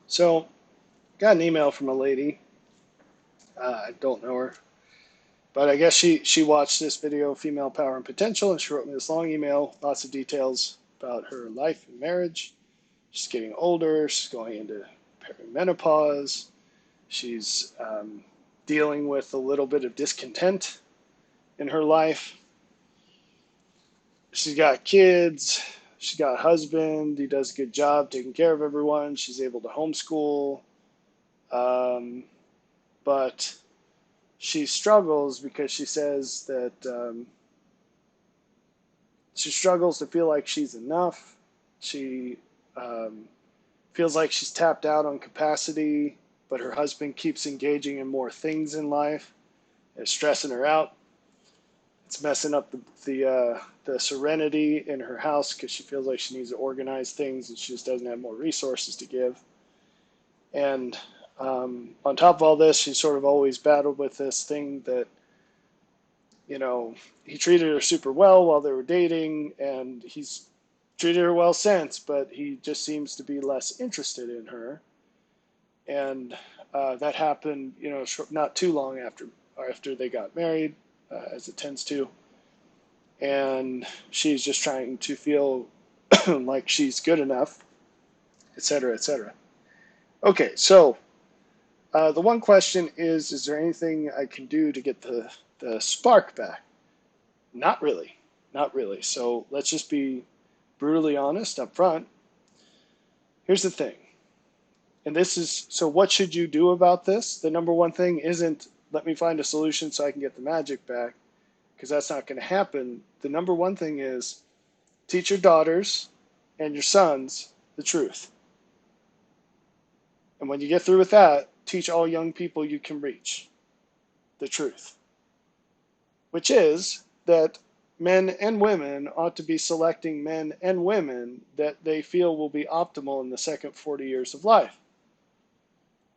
So, got an email from a lady. I don't know her, but I guess she watched this video, Female Power and Potential, and she wrote me this long email, lots of details about her life and marriage. She's getting older. She's going into perimenopause. She's dealing with a little bit of discontent in her life. She's got kids. She's got a husband. He does a good job taking care of everyone. She's able to homeschool. Um, but she struggles because she says that she struggles to feel like she's enough. She um, feels like she's tapped out on capacity, but her husband keeps engaging in more things in life. It's stressing her out. It's messing up the serenity in her house because she feels like she needs to organize things and she just doesn't have more resources to give. And on top of all this, she's sort of always battled with this thing that, he treated her super well while they were dating, and he's treated her well since, but he just seems to be less interested in her. And that happened, not too long after they got married, as it tends to. And she's just trying to feel like she's good enough, etc., etc. Okay, so the one question is there anything I can do to get the spark back? Not really. Not really. So let's just be brutally honest up front. Here's the thing. And this is so what should you do about this? The number one thing isn't let me find a solution so I can get the magic back, because that's not going to happen. The number one thing is teach your daughters and your sons the truth. And when you get through with that, teach all young people you can reach the truth, which is that men and women ought to be selecting men and women that they feel will be optimal in the second 40 years of life.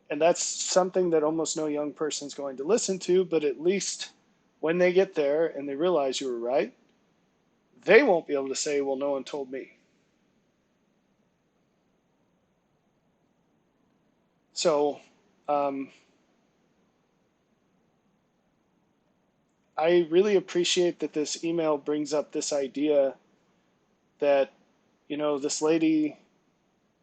And that's something that almost no young person is going to listen to, but at least when they get there and they realize you were right, they won't be able to say, well, no one told me. So I really appreciate that this email brings up this idea that, this lady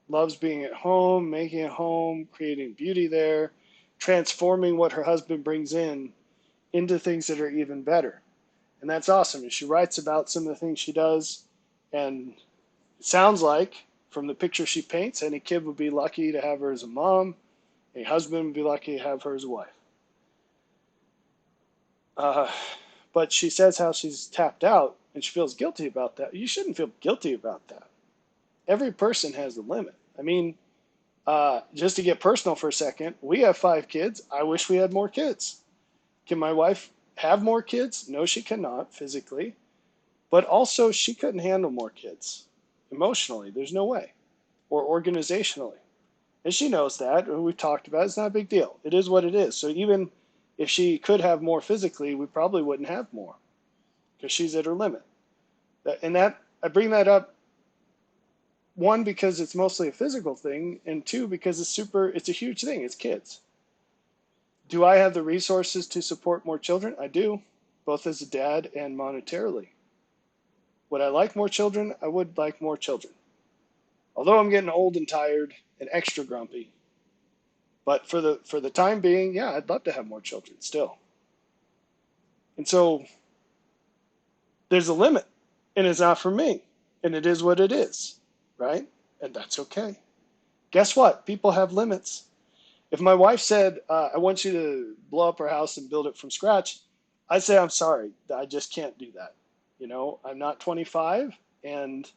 loves being at home, making a home, creating beauty there, transforming what her husband brings in into things that are even better. And that's awesome. And she writes about some of the things she does. And it sounds like, from the picture she paints, any kid would be lucky to have her as a mom. A husband would be lucky to have her as a wife. Uh, but she says how she's tapped out and she feels guilty about that. You shouldn't feel guilty about that. Every person has a limit. I mean, just to get personal for a second, we have 5 kids. I wish we had more kids. Can my wife have more kids? No, she cannot physically. But also, she couldn't handle more kids emotionally. There's no way. Or organizationally. And she knows that. We've talked about it. It's not a big deal. It is what it is. So even if she could have more physically, we probably wouldn't have more because she's at her limit. And that I bring that up, one, because it's mostly a physical thing, and two, because it's a huge thing. It's kids. Do I have the resources to support more children? I do, both as a dad and monetarily. Would I like more children? I would like more children. Although I'm getting old and tired and extra grumpy. But for the time being, yeah, I'd love to have more children still. And so there's a limit, and it's not for me, and it is what it is, right? And that's okay. Guess what? People have limits. If my wife said, I want you to blow up our house and build it from scratch, I'd say, I'm sorry, I just can't do that. I'm not 25 and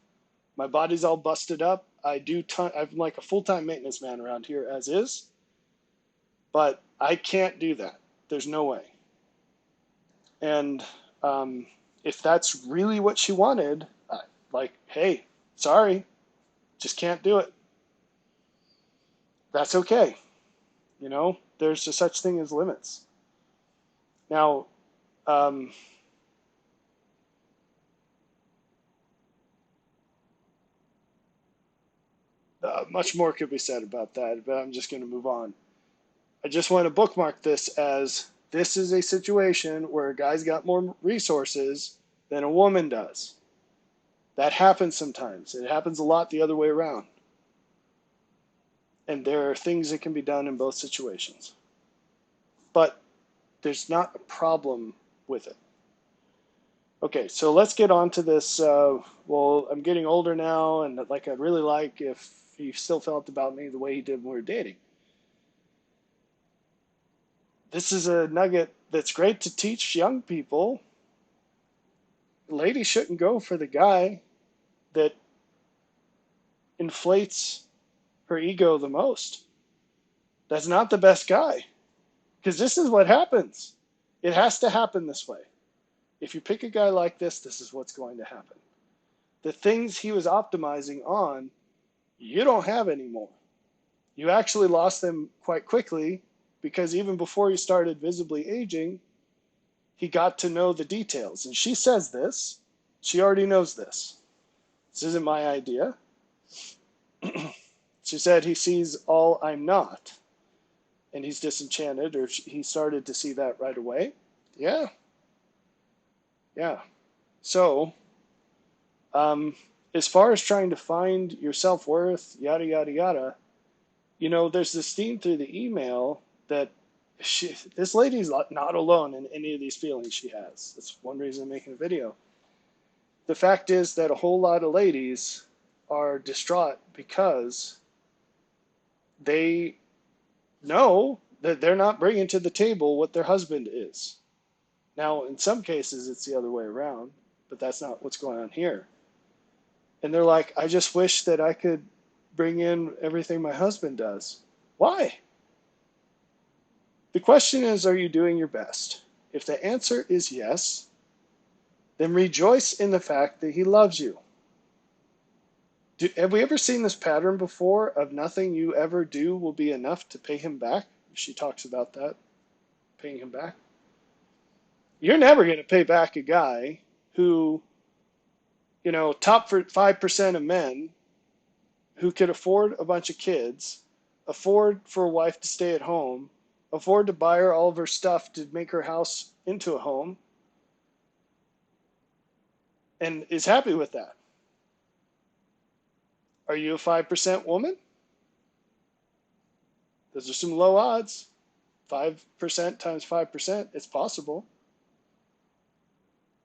my body's all busted up. I'm like a full-time maintenance man around here as is, but I can't do that. There's no way. And if that's really what she wanted, like, hey, sorry, just can't do it. That's okay. There's a such thing as limits. Now, um, Much more could be said about that, but I'm just going to move on. I just want to bookmark this as this is a situation where a guy's got more resources than a woman does. That happens sometimes. It happens a lot the other way around. And there are things that can be done in both situations. But there's not a problem with it. Okay, so let's get on to this. Well, I'm getting older now, and like I'd really like if he still felt about me the way he did when we were dating. This is a nugget that's great to teach young people. Ladies shouldn't go for the guy that inflates her ego the most. That's not the best guy. Because this is what happens. It has to happen this way. If you pick a guy like this is what's going to happen. The things he was optimizing on, you don't have anymore. You actually lost them quite quickly because even before you started visibly aging, he got to know the details. And she says this. She already knows this. This isn't my idea. She said he sees all I'm not. And he's disenchanted, or he started to see that right away. Yeah. Yeah. So, as far as trying to find your self-worth, yada, yada, yada, there's this theme through the email that this lady's not alone in any of these feelings she has. That's one reason I'm making a video. The fact is that a whole lot of ladies are distraught because they know that they're not bringing to the table what their husband is. Now, in some cases, it's the other way around, but that's not what's going on here. And they're like, I just wish that I could bring in everything my husband does. Why? The question is, are you doing your best? If the answer is yes, then rejoice in the fact that he loves you. Have we ever seen this pattern before of nothing you ever do will be enough to pay him back? She talks about that, paying him back. You're never going to pay back a guy who, top 5% of men who could afford a bunch of kids, afford for a wife to stay at home, afford to buy her all of her stuff to make her house into a home, and is happy with that. Are you a 5% woman? Those are some low odds. 5% times 5%, it's possible.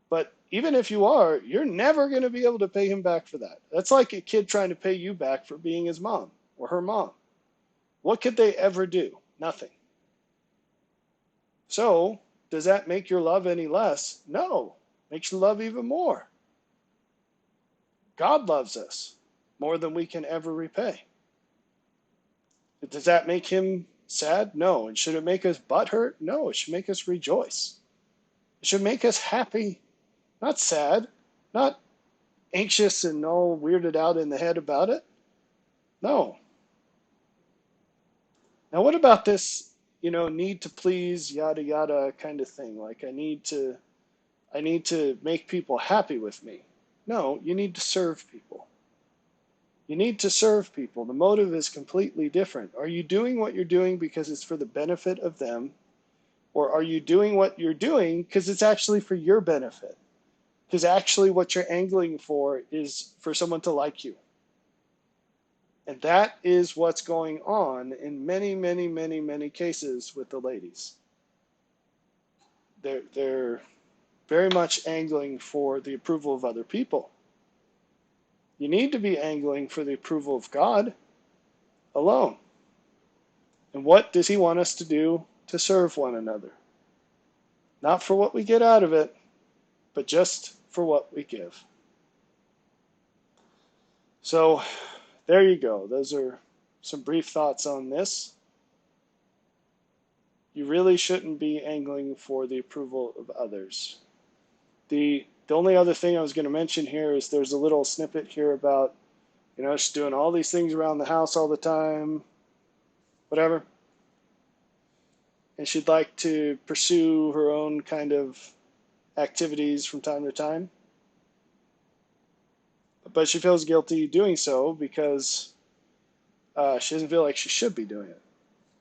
But even if you are, you're never going to be able to pay him back for that. That's like a kid trying to pay you back for being his mom or her mom. What could they ever do? Nothing. So, does that make your love any less? No. Makes you love even more. God loves us more than we can ever repay. Does that make him sad? No. And should it make us butthurt? No. It should make us rejoice. It should make us happy, not sad, not anxious and all weirded out in the head about it. No. Now, what about this, need to please, yada, yada kind of thing? Like I need to make people happy with me. No, you need to serve people. You need to serve people. The motive is completely different. Are you doing what you're doing because it's for the benefit of them? Or are you doing what you're doing because it's actually for your benefit? Because actually what you're angling for is for someone to like you. And that is what's going on in many, many, many, many cases with the ladies. They're very much angling for the approval of other people. You need to be angling for the approval of God alone. And what does he want us to do? To serve one another. Not for what we get out of it, but just for what we give. So, there you go. Those are some brief thoughts on this. You really shouldn't be angling for the approval of others. The only other thing I was going to mention here is there's a little snippet here about, she's doing all these things around the house all the time, whatever. And she'd like to pursue her own kind of activities from time to time. But she feels guilty doing so because She doesn't feel like she should be doing it.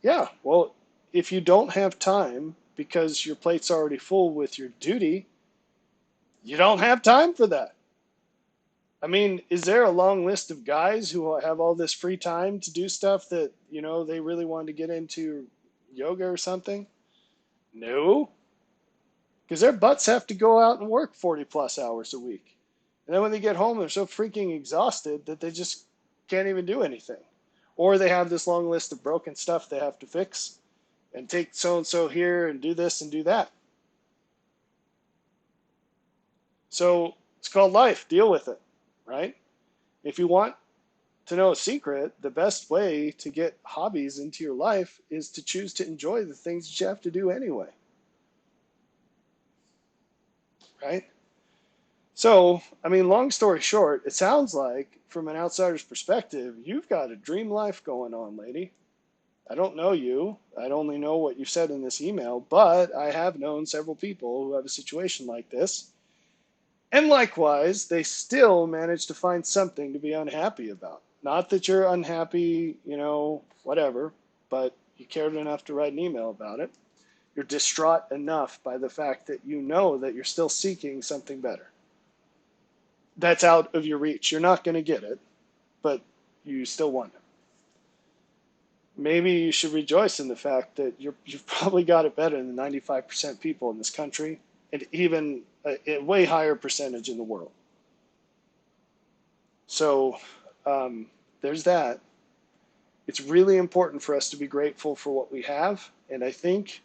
Yeah, well, if you don't have time because your plate's already full with your duty, you don't have time for that. I mean, is there a long list of guys who have all this free time to do stuff that, they really wanted to get into yoga or something? No, because their butts have to go out and work 40 plus hours a week. And then when they get home, they're so freaking exhausted that they just can't even do anything. Or they have this long list of broken stuff they have to fix and take so and so here and do this and do that. So it's called life. Deal with it, right? If you want to know a secret, the best way to get hobbies into your life is to choose to enjoy the things that you have to do anyway, right? So, I mean, long story short, it sounds like from an outsider's perspective, you've got a dream life going on, lady. I don't know you. I only know what you said in this email, but I have known several people who have a situation like this. And likewise, they still manage to find something to be unhappy about. Not that you're unhappy, whatever, but you cared enough to write an email about it. You're distraught enough by the fact that you know that you're still seeking something better. That's out of your reach. You're not going to get it, but you still want it. Maybe you should rejoice in the fact that you've probably got it better than 95% people in this country, and even a way higher percentage in the world. So there's that. It's really important for us to be grateful for what we have. And I think,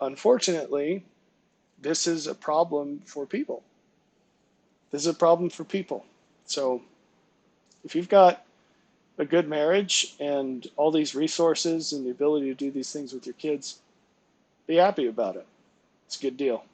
unfortunately, this is a problem for people. This is a problem for people. So if you've got a good marriage and all these resources and the ability to do these things with your kids, be happy about it. It's a good deal.